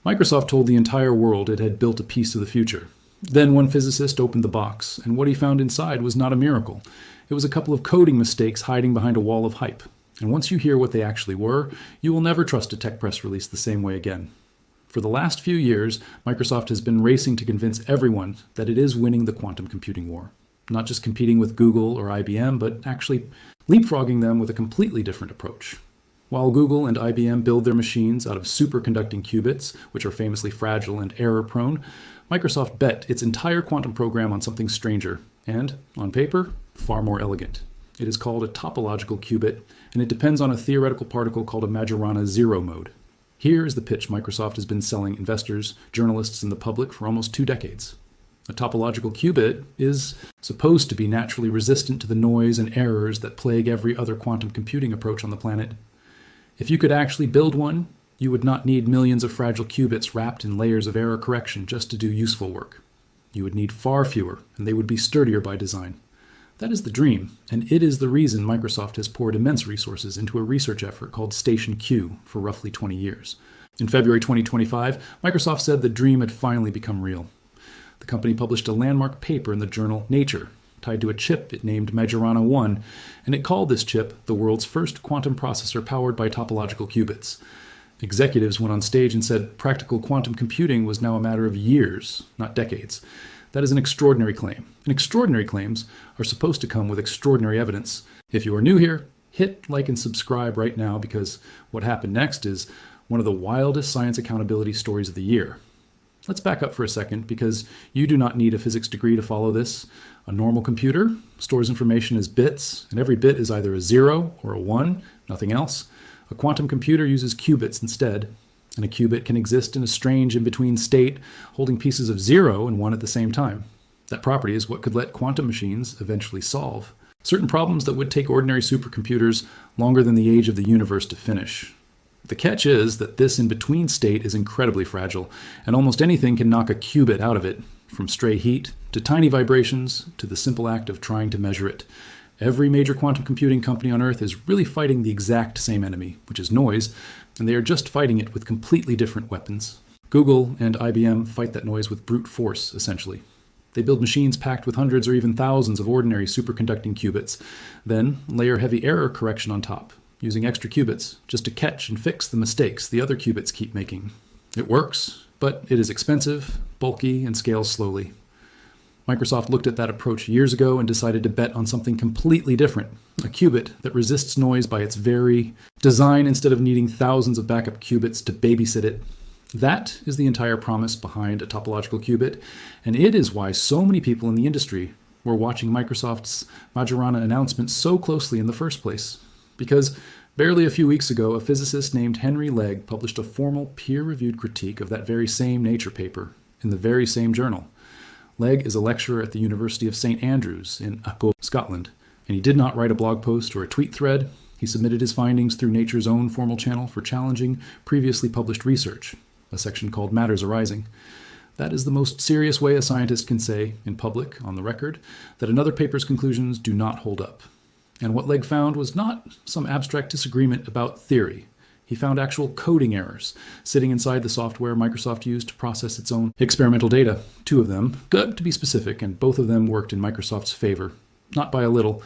Microsoft told the entire world it had built a piece of the future. Then one physicist opened the box, and what he found inside was not a miracle. It was a couple of coding mistakes hiding behind a wall of hype. And once you hear what they actually were, you will never trust a tech press release the same way again. For the last few years, Microsoft has been racing to convince everyone that it is winning the quantum computing war. Not just competing with Google or IBM, but actually leapfrogging them with a completely different approach. While Google and IBM build their machines out of superconducting qubits, which are famously fragile and error-prone, Microsoft bet its entire quantum program on something stranger, and, on paper, far more elegant. It is called a topological qubit, and it depends on a theoretical particle called a Majorana zero mode. Here is the pitch Microsoft has been selling investors, journalists, and the public for almost 2 decades. A topological qubit is supposed to be naturally resistant to the noise and errors that plague every other quantum computing approach on the planet. If you could actually build one, you would not need millions of fragile qubits wrapped in layers of error correction just to do useful work. You would need far fewer, and they would be sturdier by design. That is the dream, and it is the reason Microsoft has poured immense resources into a research effort called Station Q for roughly 20 years. In February 2025, Microsoft said the dream had finally become real. The company published a landmark paper in the journal Nature, tied to a chip it named Majorana 1, and it called this chip the world's first quantum processor powered by topological qubits. Executives went on stage and said practical quantum computing was now a matter of years, not decades. That is an extraordinary claim, and extraordinary claims are supposed to come with extraordinary evidence. If you are new here, hit like and subscribe right now, because what happened next is one of the wildest science accountability stories of the year. Let's back up for a second, because you do not need a physics degree to follow this. A normal computer stores information as bits, and every bit is either a 0 or a 1, nothing else. A quantum computer uses qubits instead, and a qubit can exist in a strange in-between state, holding pieces of 0 and 1 at the same time. That property is what could let quantum machines eventually solve certain problems that would take ordinary supercomputers longer than the age of the universe to finish. The catch is that this in-between state is incredibly fragile, and almost anything can knock a qubit out of it, from stray heat to tiny vibrations to the simple act of trying to measure it. Every major quantum computing company on Earth is really fighting the exact same enemy, which is noise, and they are just fighting it with completely different weapons. Google and IBM fight that noise with brute force, essentially. They build machines packed with hundreds or even thousands of ordinary superconducting qubits, then layer heavy error correction on top, using extra qubits just to catch and fix the mistakes the other qubits keep making. It works, but it is expensive, bulky, and scales slowly. Microsoft looked at that approach years ago and decided to bet on something completely different, a qubit that resists noise by its very design instead of needing thousands of backup qubits to babysit it. That is the entire promise behind a topological qubit, and it is why so many people in the industry were watching Microsoft's Majorana announcement so closely in the first place. Because barely a few weeks ago, a physicist named Henry Legg published a formal peer-reviewed critique of that very same Nature paper in the very same journal. Legg is a lecturer at the University of St. Andrews in Glasgow, Scotland, and he did not write a blog post or a tweet thread. He submitted his findings through Nature's own formal channel for challenging previously published research, a section called Matters Arising. That is the most serious way a scientist can say, in public, on the record, that another paper's conclusions do not hold up. And what Legg found was not some abstract disagreement about theory. He found actual coding errors sitting inside the software Microsoft used to process its own experimental data. 2 of them, good to be specific, and both of them worked in Microsoft's favor. Not by a little,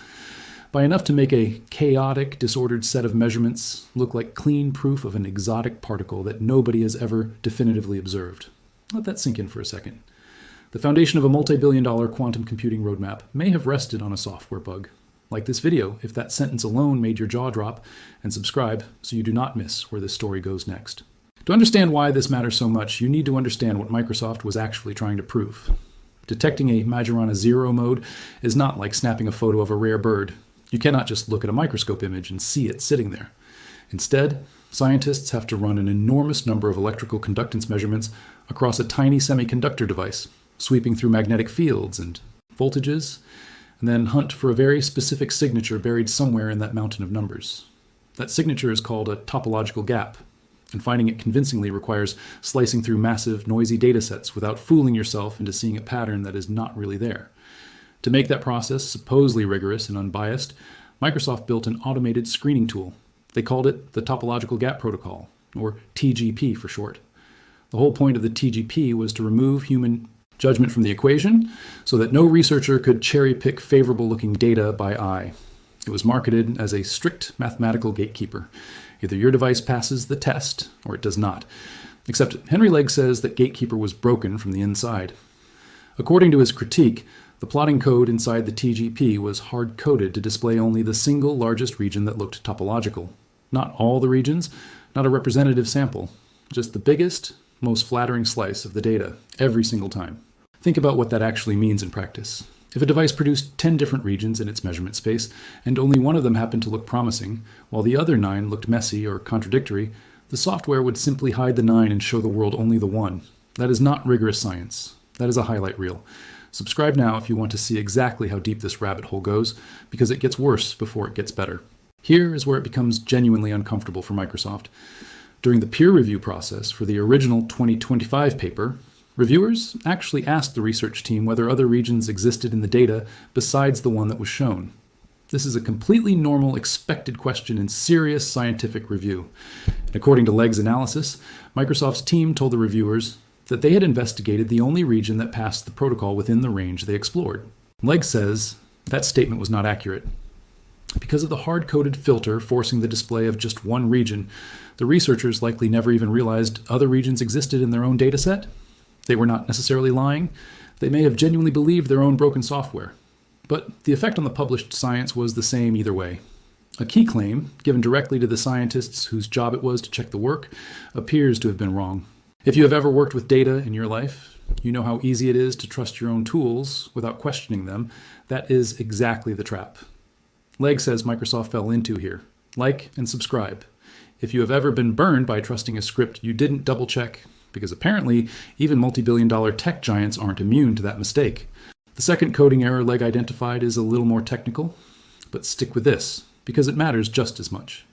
by enough to make a chaotic, disordered set of measurements look like clean proof of an exotic particle that nobody has ever definitively observed. Let that sink in for a second. The foundation of a multi-billion-dollar quantum computing roadmap may have rested on a software bug. Like this video, if that sentence alone made your jaw drop, and subscribe so you do not miss where this story goes next. To understand why this matters so much, you need to understand what Microsoft was actually trying to prove. Detecting a Majorana zero mode is not like snapping a photo of a rare bird. You cannot just look at a microscope image and see it sitting there. Instead, scientists have to run an enormous number of electrical conductance measurements across a tiny semiconductor device, sweeping through magnetic fields and voltages, and then hunt for a very specific signature buried somewhere in that mountain of numbers. That signature is called a topological gap, and finding it convincingly requires slicing through massive, noisy datasets without fooling yourself into seeing a pattern that is not really there. To make that process supposedly rigorous and unbiased, Microsoft built an automated screening tool. They called it the Topological Gap Protocol, or TGP for short. The whole point of the TGP was to remove human judgment from the equation so that no researcher could cherry-pick favorable-looking data by eye. It was marketed as a strict mathematical gatekeeper. Either your device passes the test or it does not. Except Henry Legg says that gatekeeper was broken from the inside. According to his critique, the plotting code inside the TGP was hard-coded to display only the single largest region that looked topological. Not all the regions, not a representative sample, just the biggest, most flattering slice of the data, every single time. Think about what that actually means in practice. If a device produced 10 different regions in its measurement space, and only one of them happened to look promising, while the other 9 looked messy or contradictory, the software would simply hide the 9 and show the world only the 1. That is not rigorous science. That is a highlight reel. Subscribe now if you want to see exactly how deep this rabbit hole goes, because it gets worse before it gets better. Here is where it becomes genuinely uncomfortable for Microsoft. During the peer review process for the original 2025 paper, reviewers actually asked the research team whether other regions existed in the data besides the one that was shown. This is a completely normal, expected question in serious scientific review. And according to Legg's analysis, Microsoft's team told the reviewers that they had investigated the only region that passed the protocol within the range they explored. Legg says that statement was not accurate. Because of the hard-coded filter forcing the display of just one region, the researchers likely never even realized other regions existed in their own dataset. They were not necessarily lying. They may have genuinely believed their own broken software. But the effect on the published science was the same either way. A key claim, given directly to the scientists whose job it was to check the work, appears to have been wrong. If you have ever worked with data in your life, you know how easy it is to trust your own tools without questioning them. That is exactly the trap Legg says Microsoft fell into here. Like and subscribe. If you have ever been burned by trusting a script you didn't double-check, because apparently even multi-billion-dollar tech giants aren't immune to that mistake. The second coding error Legg identified is a little more technical, but stick with this, because it matters just as much.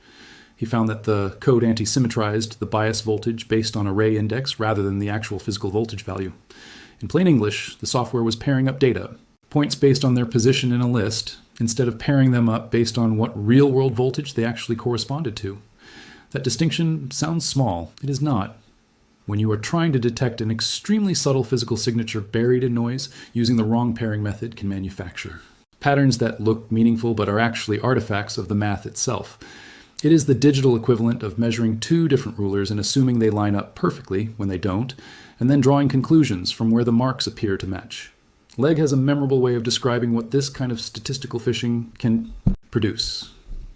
He found that the code anti-symmetrized the bias voltage based on array index rather than the actual physical voltage value. In plain English, the software was pairing up data, points based on their position in a list, instead of pairing them up based on what real-world voltage they actually corresponded to. That distinction sounds small. It is not. When you are trying to detect an extremely subtle physical signature buried in noise, using the wrong pairing method can manufacture patterns that look meaningful but are actually artifacts of the math itself. It is the digital equivalent of measuring two different rulers and assuming they line up perfectly when they don't, and then drawing conclusions from where the marks appear to match. Legg has a memorable way of describing what this kind of statistical fishing can produce.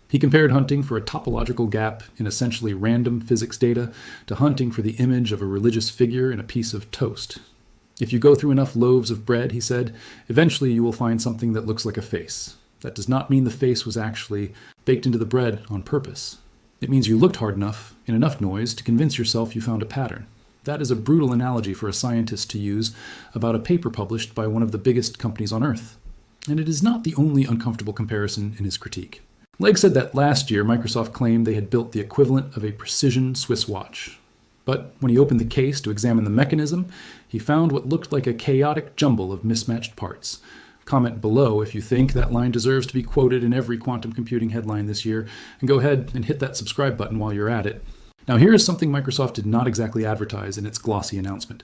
He compared hunting for a topological gap in essentially random physics data to hunting for the image of a religious figure in a piece of toast. If you go through enough loaves of bread, he said, eventually you will find something that looks like a face. That does not mean the face was actually baked into the bread on purpose. It means you looked hard enough in enough noise to convince yourself you found a pattern. That is a brutal analogy for a scientist to use about a paper published by one of the biggest companies on Earth. And it is not the only uncomfortable comparison in his critique. Legg said that last year Microsoft claimed they had built the equivalent of a precision Swiss watch. But when he opened the case to examine the mechanism, he found what looked like a chaotic jumble of mismatched parts. Comment below if you think that line deserves to be quoted in every quantum computing headline this year, and go ahead and hit that subscribe button while you're at it. Now here is something Microsoft did not exactly advertise in its glossy announcement.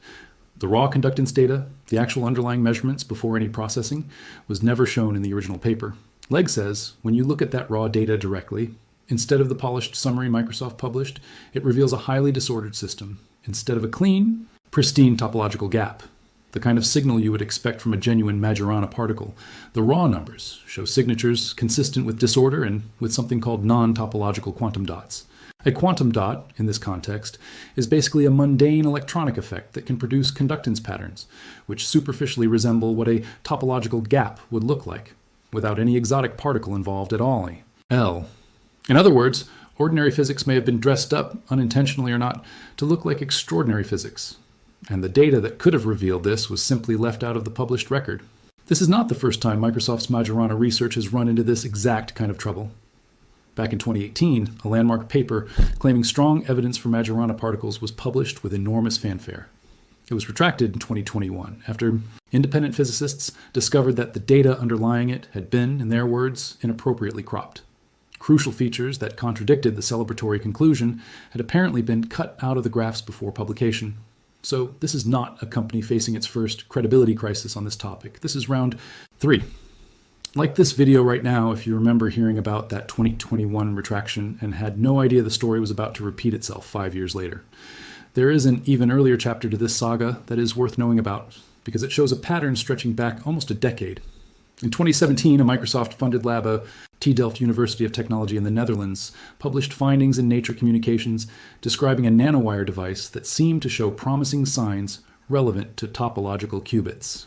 The raw conductance data, the actual underlying measurements before any processing, was never shown in the original paper. Legg says, when you look at that raw data directly, instead of the polished summary Microsoft published, it reveals a highly disordered system, instead of a clean, pristine topological gap, the kind of signal you would expect from a genuine Majorana particle. The raw numbers show signatures consistent with disorder and with something called non-topological quantum dots. A quantum dot, in this context, is basically a mundane electronic effect that can produce conductance patterns, which superficially resemble what a topological gap would look like, without any exotic particle involved at all. L. In other words, ordinary physics may have been dressed up, unintentionally or not, to look like extraordinary physics. And the data that could have revealed this was simply left out of the published record. This is not the first time Microsoft's Majorana research has run into this exact kind of trouble. Back in 2018, a landmark paper claiming strong evidence for Majorana particles was published with enormous fanfare. It was retracted in 2021 after independent physicists discovered that the data underlying it had been, in their words, inappropriately cropped. Crucial features that contradicted the celebratory conclusion had apparently been cut out of the graphs before publication. So this is not a company facing its first credibility crisis on this topic. This is round 3. Like this video right now, if you remember hearing about that 2021 retraction and had no idea the story was about to repeat itself 5 years later. There is an even earlier chapter to this saga that is worth knowing about, because it shows a pattern stretching back almost a decade. In 2017, a Microsoft-funded lab at Delft University of Technology in the Netherlands published findings in Nature Communications describing a nanowire device that seemed to show promising signs relevant to topological qubits.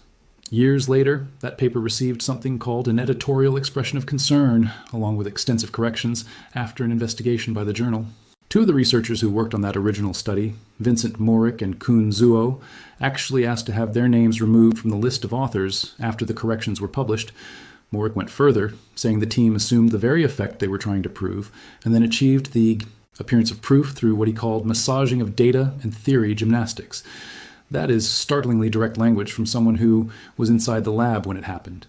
Years later, that paper received something called an editorial expression of concern, along with extensive corrections, after an investigation by the journal. 2 of the researchers who worked on that original study, Vincent Morick and Koen Zuo, actually asked to have their names removed from the list of authors after the corrections were published. Morick went further, saying the team assumed the very effect they were trying to prove, and then achieved the appearance of proof through what he called massaging of data and theory gymnastics. That is startlingly direct language from someone who was inside the lab when it happened.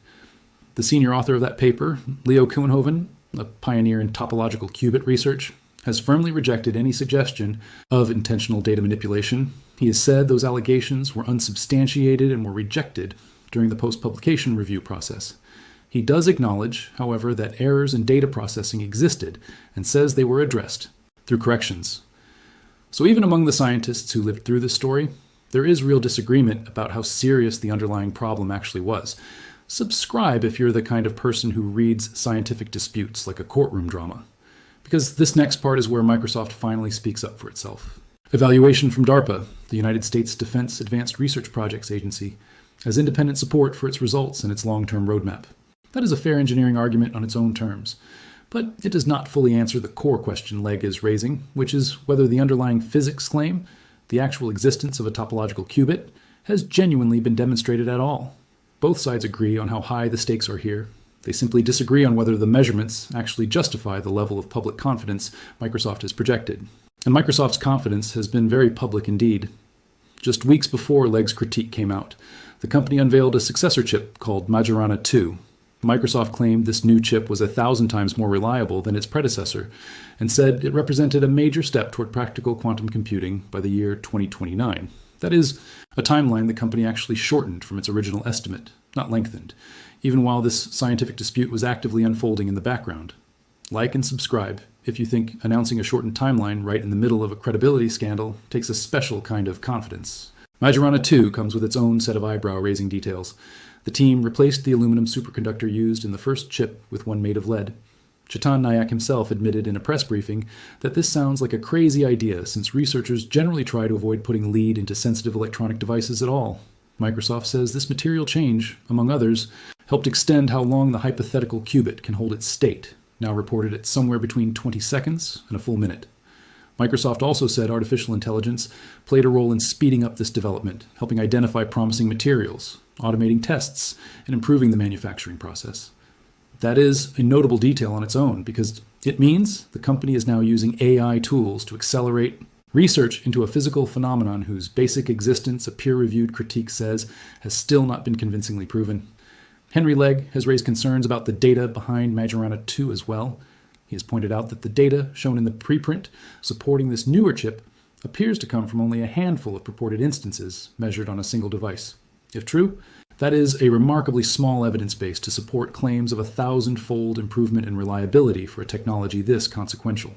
The senior author of that paper, Leo Kuenhoven, a pioneer in topological qubit research, has firmly rejected any suggestion of intentional data manipulation. He has said those allegations were unsubstantiated and were rejected during the post-publication review process. He does acknowledge, however, that errors in data processing existed and says they were addressed through corrections. So even among the scientists who lived through this story, there is real disagreement about how serious the underlying problem actually was. Subscribe if you're the kind of person who reads scientific disputes like a courtroom drama, because this next part is where Microsoft finally speaks up for itself. Evaluation from DARPA, the United States Defense Advanced Research Projects Agency, as independent support for its results and its long-term roadmap. That is a fair engineering argument on its own terms, but it does not fully answer the core question Legg is raising, which is whether the underlying physics claim, the actual existence of a topological qubit, has genuinely been demonstrated at all. Both sides agree on how high the stakes are here. They simply disagree on whether the measurements actually justify the level of public confidence Microsoft has projected. And Microsoft's confidence has been very public indeed. Just weeks before Legg's critique came out, the company unveiled a successor chip called Majorana 2. Microsoft claimed this new chip was 1,000 times more reliable than its predecessor, and said it represented a major step toward practical quantum computing by the year 2029. That is, a timeline the company actually shortened from its original estimate, not lengthened, even while this scientific dispute was actively unfolding in the background. Like and subscribe if you think announcing a shortened timeline right in the middle of a credibility scandal takes a special kind of confidence. Majorana 2 comes with its own set of eyebrow-raising details. The team replaced the aluminum superconductor used in the first chip with one made of lead. Chetan Nayak himself admitted in a press briefing that this sounds like a crazy idea since researchers generally try to avoid putting lead into sensitive electronic devices at all. Microsoft says this material change, among others, helped extend how long the hypothetical qubit can hold its state, now reported at somewhere between 20 seconds and a full minute. Microsoft also said artificial intelligence played a role in speeding up this development, helping identify promising materials, automating tests, and improving the manufacturing process. That is a notable detail on its own, because it means the company is now using AI tools to accelerate research into a physical phenomenon whose basic existence a peer-reviewed critique says has still not been convincingly proven. Henry Legg has raised concerns about the data behind Majorana 2 as well. He has pointed out that the data shown in the preprint supporting this newer chip appears to come from only a handful of purported instances measured on a single device. If true, that is a remarkably small evidence base to support claims of 1,000-fold improvement in reliability for a technology this consequential.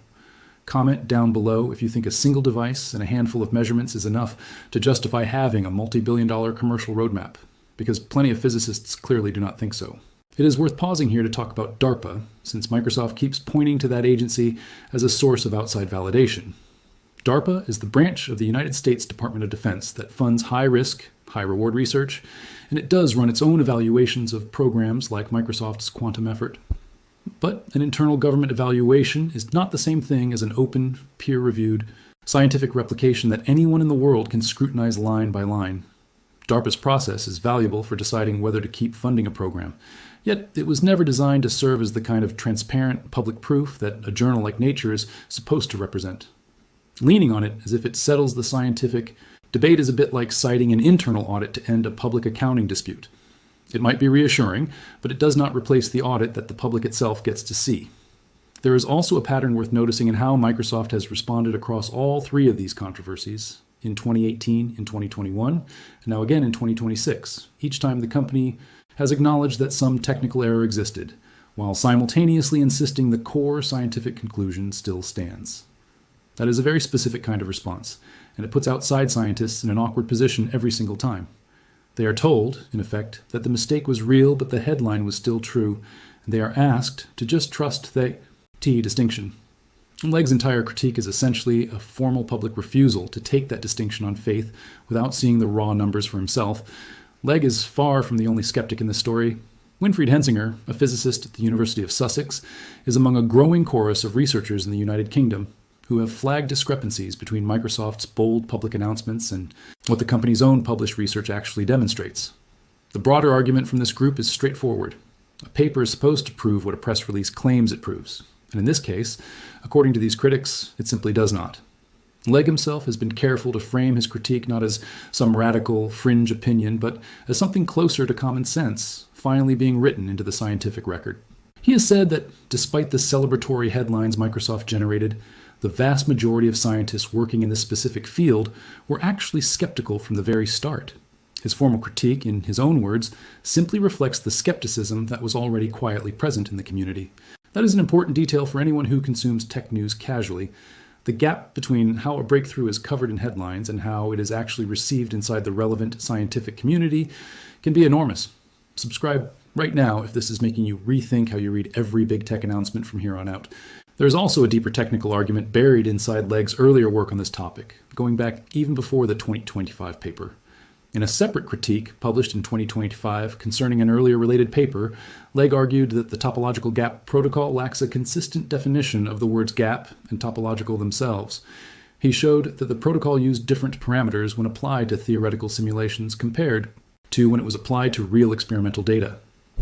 Comment down below if you think a single device and a handful of measurements is enough to justify having a multi-billion-dollar commercial roadmap, because plenty of physicists clearly do not think so. It is worth pausing here to talk about DARPA, since Microsoft keeps pointing to that agency as a source of outside validation. DARPA is the branch of the United States Department of Defense that funds high-risk, high-reward research, and it does run its own evaluations of programs like Microsoft's quantum effort. But an internal government evaluation is not the same thing as an open, peer-reviewed, scientific replication that anyone in the world can scrutinize line by line. DARPA's process is valuable for deciding whether to keep funding a program, yet it was never designed to serve as the kind of transparent public proof that a journal like Nature is supposed to represent. Leaning on it as if it settles the scientific debate is a bit like citing an internal audit to end a public accounting dispute. It might be reassuring, but it does not replace the audit that the public itself gets to see. There is also a pattern worth noticing in how Microsoft has responded across all 3 of these controversies, in 2018, in 2021, and now again in 2026. Each time the company has acknowledged that some technical error existed, while simultaneously insisting the core scientific conclusion still stands. That is a very specific kind of response, and it puts outside scientists in an awkward position every single time. They are told, in effect, that the mistake was real but the headline was still true, and they are asked to just trust the T distinction. And Legg's entire critique is essentially a formal public refusal to take that distinction on faith without seeing the raw numbers for himself. Legg is far from the only skeptic in this story. Winfried Hensinger, a physicist at the University of Sussex, is among a growing chorus of researchers in the United Kingdom who have flagged discrepancies between Microsoft's bold public announcements and what the company's own published research actually demonstrates. The broader argument from this group is straightforward. A paper is supposed to prove what a press release claims it proves, and in this case, according to these critics, it simply does not. Legg himself has been careful to frame his critique not as some radical, fringe opinion, but as something closer to common sense, finally being written into the scientific record. He has said that despite the celebratory headlines Microsoft generated, the vast majority of scientists working in this specific field were actually skeptical from the very start. His formal critique, in his own words, simply reflects the skepticism that was already quietly present in the community. That is an important detail for anyone who consumes tech news casually. The gap between how a breakthrough is covered in headlines and how it is actually received inside the relevant scientific community can be enormous. Subscribe right now if this is making you rethink how you read every big tech announcement from here on out. There is also a deeper technical argument buried inside Legg's earlier work on this topic, going back even before the 2025 paper. In a separate critique published in 2025 concerning an earlier related paper, Legg argued that the topological gap protocol lacks a consistent definition of the words gap and topological themselves. He showed that the protocol used different parameters when applied to theoretical simulations compared to when it was applied to real experimental data.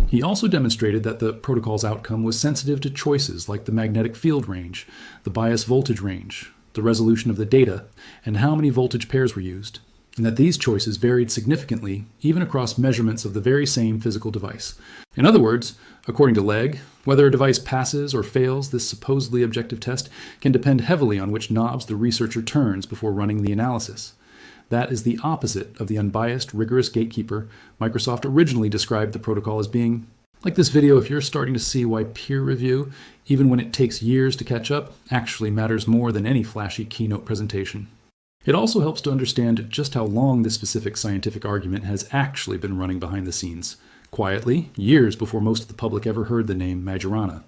He also demonstrated that the protocol's outcome was sensitive to choices like the magnetic field range, the bias voltage range, the resolution of the data, and how many voltage pairs were used, and that these choices varied significantly even across measurements of the very same physical device. In other words, according to Legg, whether a device passes or fails this supposedly objective test can depend heavily on which knobs the researcher turns before running the analysis. That is the opposite of the unbiased, rigorous gatekeeper Microsoft originally described the protocol as being. Like this video, if you're starting to see why peer review, even when it takes years to catch up, actually matters more than any flashy keynote presentation. It also helps to understand just how long this specific scientific argument has actually been running behind the scenes, quietly, years before most of the public ever heard the name Majorana.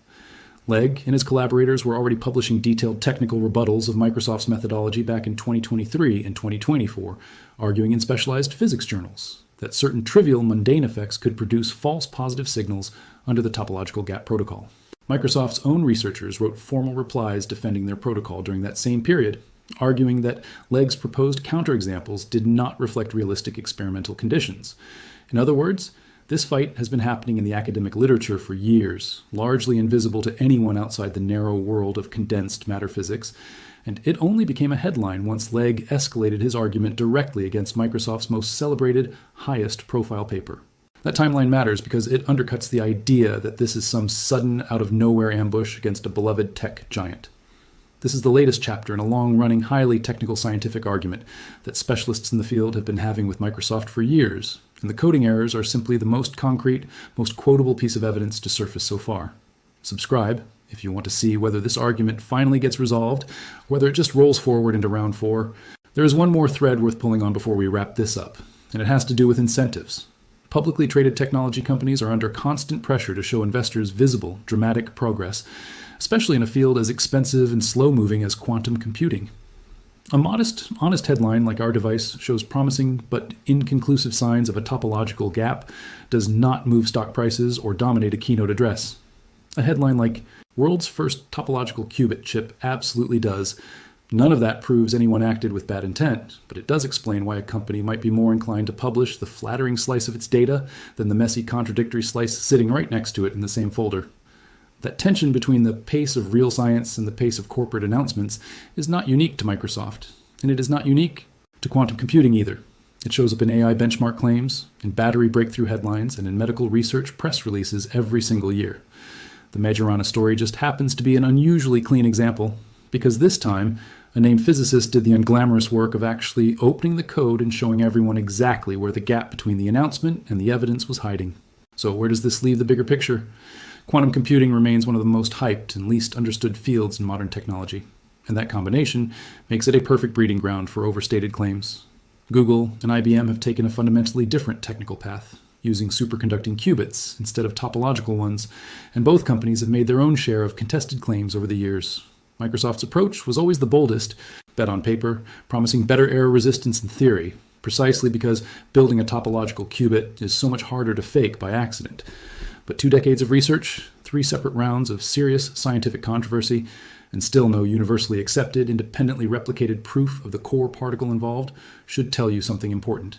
Legg and his collaborators were already publishing detailed technical rebuttals of Microsoft's methodology back in 2023 and 2024, arguing in specialized physics journals that certain trivial mundane effects could produce false positive signals under the topological gap protocol. Microsoft's own researchers wrote formal replies defending their protocol during that same period, arguing that Legg's proposed counterexamples did not reflect realistic experimental conditions. In other words, this fight has been happening in the academic literature for years, largely invisible to anyone outside the narrow world of condensed matter physics, and it only became a headline once Legg escalated his argument directly against Microsoft's most celebrated, highest profile paper. That timeline matters because it undercuts the idea that this is some sudden, out-of-nowhere ambush against a beloved tech giant. This is the latest chapter in a long-running, highly technical scientific argument that specialists in the field have been having with Microsoft for years, and the coding errors are simply the most concrete, most quotable piece of evidence to surface so far. Subscribe if you want to see whether this argument finally gets resolved, or whether it just rolls forward into round 4. There is one more thread worth pulling on before we wrap this up, and it has to do with incentives. Publicly traded technology companies are under constant pressure to show investors visible, dramatic progress, especially in a field as expensive and slow-moving as quantum computing. A modest, honest headline like our device shows promising but inconclusive signs of a topological gap does not move stock prices or dominate a keynote address. A headline like, "World's first topological qubit chip absolutely does," none of that proves anyone acted with bad intent, but it does explain why a company might be more inclined to publish the flattering slice of its data than the messy contradictory slice sitting right next to it in the same folder. That tension between the pace of real science and the pace of corporate announcements is not unique to Microsoft, and it is not unique to quantum computing either. It shows up in AI benchmark claims, in battery breakthrough headlines, and in medical research press releases every single year. The Majorana story just happens to be an unusually clean example, because this time, A named physicist did the unglamorous work of actually opening the code and showing everyone exactly where the gap between the announcement and the evidence was hiding. So where does this leave the bigger picture? Quantum computing remains one of the most hyped and least understood fields in modern technology, and that combination makes it a perfect breeding ground for overstated claims. Google and IBM have taken a fundamentally different technical path, using superconducting qubits instead of topological ones, and both companies have made their own share of contested claims over the years. Microsoft's approach was always the boldest, bet on paper, promising better error resistance in theory, precisely because building a topological qubit is so much harder to fake by accident. But 2 decades of research, 3 separate rounds of serious scientific controversy, and still no universally accepted, independently replicated proof of the core particle involved should tell you something important.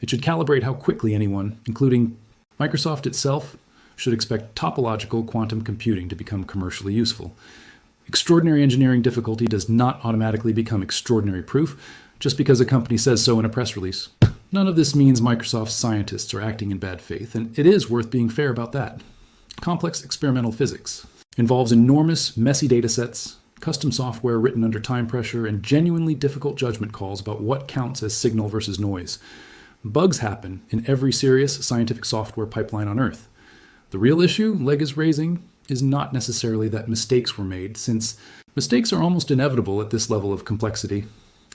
It should calibrate how quickly anyone, including Microsoft itself, should expect topological quantum computing to become commercially useful. Extraordinary engineering difficulty does not automatically become extraordinary proof just because a company says so in a press release. None of this means Microsoft's scientists are acting in bad faith, and it is worth being fair about that. Complex experimental physics involves enormous, messy datasets, custom software written under time pressure, and genuinely difficult judgment calls about what counts as signal versus noise. Bugs happen in every serious scientific software pipeline on Earth. The real issue Legg is raising is not necessarily that mistakes were made, since mistakes are almost inevitable at this level of complexity.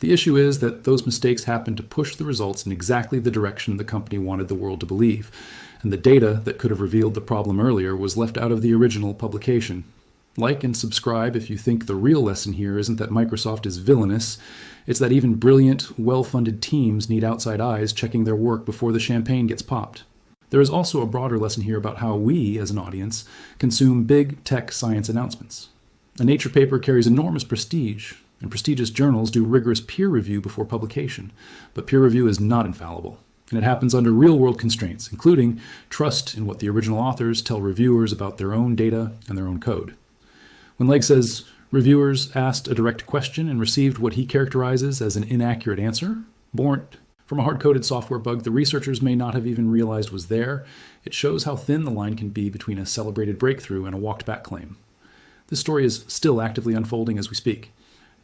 The issue is that those mistakes happen to push the results in exactly the direction the company wanted the world to believe, and the data that could have revealed the problem earlier was left out of the original publication. Like and subscribe if you think the real lesson here isn't that Microsoft is villainous, it's that even brilliant, well-funded teams need outside eyes checking their work before the champagne gets popped. There is also a broader lesson here about how we, as an audience, consume big tech science announcements. A Nature paper carries enormous prestige, and prestigious journals do rigorous peer review before publication. But peer review is not infallible, and it happens under real-world constraints, including trust in what the original authors tell reviewers about their own data and their own code. When Legg says reviewers asked a direct question and received what he characterizes as an inaccurate answer, born from a hard-coded software bug the researchers may not have even realized was there, it shows how thin the line can be between a celebrated breakthrough and a walked-back claim. This story is still actively unfolding as we speak.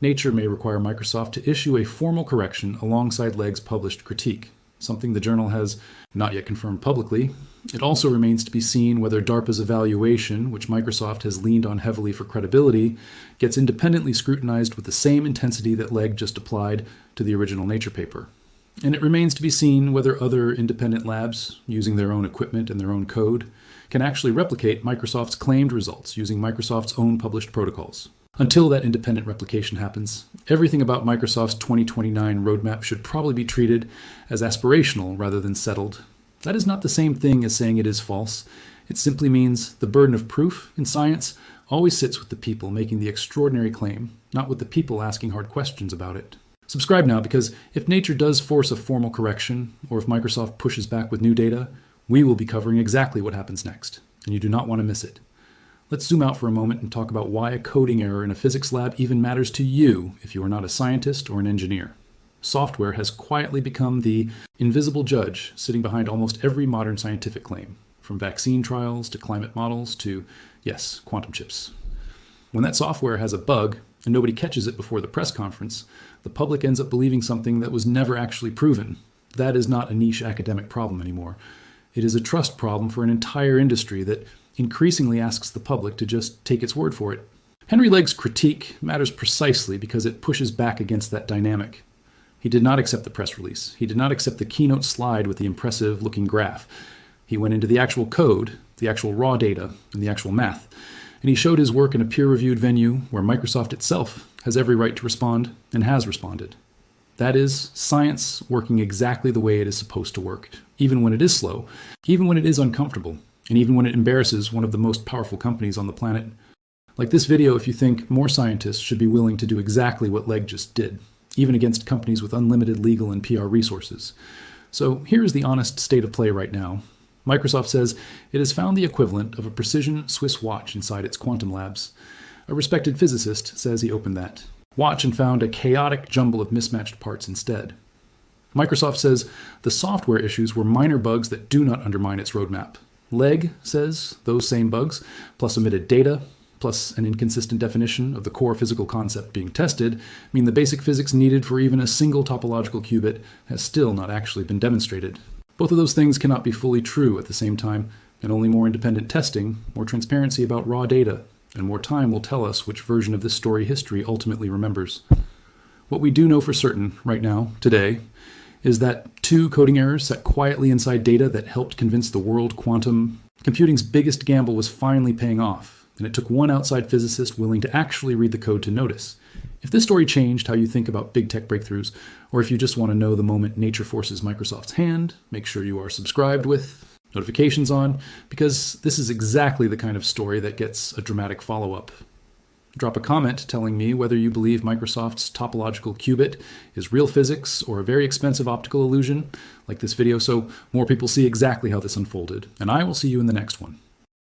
Nature may require Microsoft to issue a formal correction alongside Legg's published critique, something the journal has not yet confirmed publicly. It also remains to be seen whether DARPA's evaluation, which Microsoft has leaned on heavily for credibility, gets independently scrutinized with the same intensity that Legg just applied to the original Nature paper. And it remains to be seen whether other independent labs, using their own equipment and their own code, can actually replicate Microsoft's claimed results using Microsoft's own published protocols. Until that independent replication happens, everything about Microsoft's 2029 roadmap should probably be treated as aspirational rather than settled. That is not the same thing as saying it is false. It simply means the burden of proof in science always sits with the people making the extraordinary claim, not with the people asking hard questions about it. Subscribe now, because if Nature does force a formal correction, or if Microsoft pushes back with new data, we will be covering exactly what happens next, and you do not want to miss it. Let's zoom out for a moment and talk about why a coding error in a physics lab even matters to you if you are not a scientist or an engineer. Software has quietly become the invisible judge sitting behind almost every modern scientific claim, from vaccine trials to climate models to, yes, quantum chips. When that software has a bug and nobody catches it before the press conference, the public ends up believing something that was never actually proven. That is not a niche academic problem anymore. It is a trust problem for an entire industry that increasingly asks the public to just take its word for it. Henry Legg's critique matters precisely because it pushes back against that dynamic. He did not accept the press release. He did not accept the keynote slide with the impressive-looking graph. He went into the actual code, the actual raw data, and the actual math. And he showed his work in a peer-reviewed venue where Microsoft itself has every right to respond and has responded. That is science working exactly the way it is supposed to work, even when it is slow, even when it is uncomfortable, and even when it embarrasses one of the most powerful companies on the planet. Like this video if you think more scientists should be willing to do exactly what Legg just did, even against companies with unlimited legal and PR resources. So here's the honest state of play right now. Microsoft says it has found the equivalent of a precision Swiss watch inside its quantum labs. A respected physicist says he opened that watch and found a chaotic jumble of mismatched parts instead. Microsoft says the software issues were minor bugs that do not undermine its roadmap. Legg says those same bugs, plus omitted data, plus an inconsistent definition of the core physical concept being tested, mean the basic physics needed for even a single topological qubit has still not actually been demonstrated. Both of those things cannot be fully true at the same time, and only more independent testing, more transparency about raw data, and more time will tell us which version of this story history ultimately remembers. What we do know for certain right now, today, is that 2 coding errors sat quietly inside data that helped convince the world quantum computing's biggest gamble was finally paying off, and it took one outside physicist willing to actually read the code to notice. If this story changed how you think about big tech breakthroughs, or if you just want to know the moment nature forces Microsoft's hand, make sure you are subscribed with notifications on, because this is exactly the kind of story that gets a dramatic follow-up. Drop a comment telling me whether you believe Microsoft's topological qubit is real physics or a very expensive optical illusion, like this video, so more people see exactly how this unfolded. And I will see you in the next one.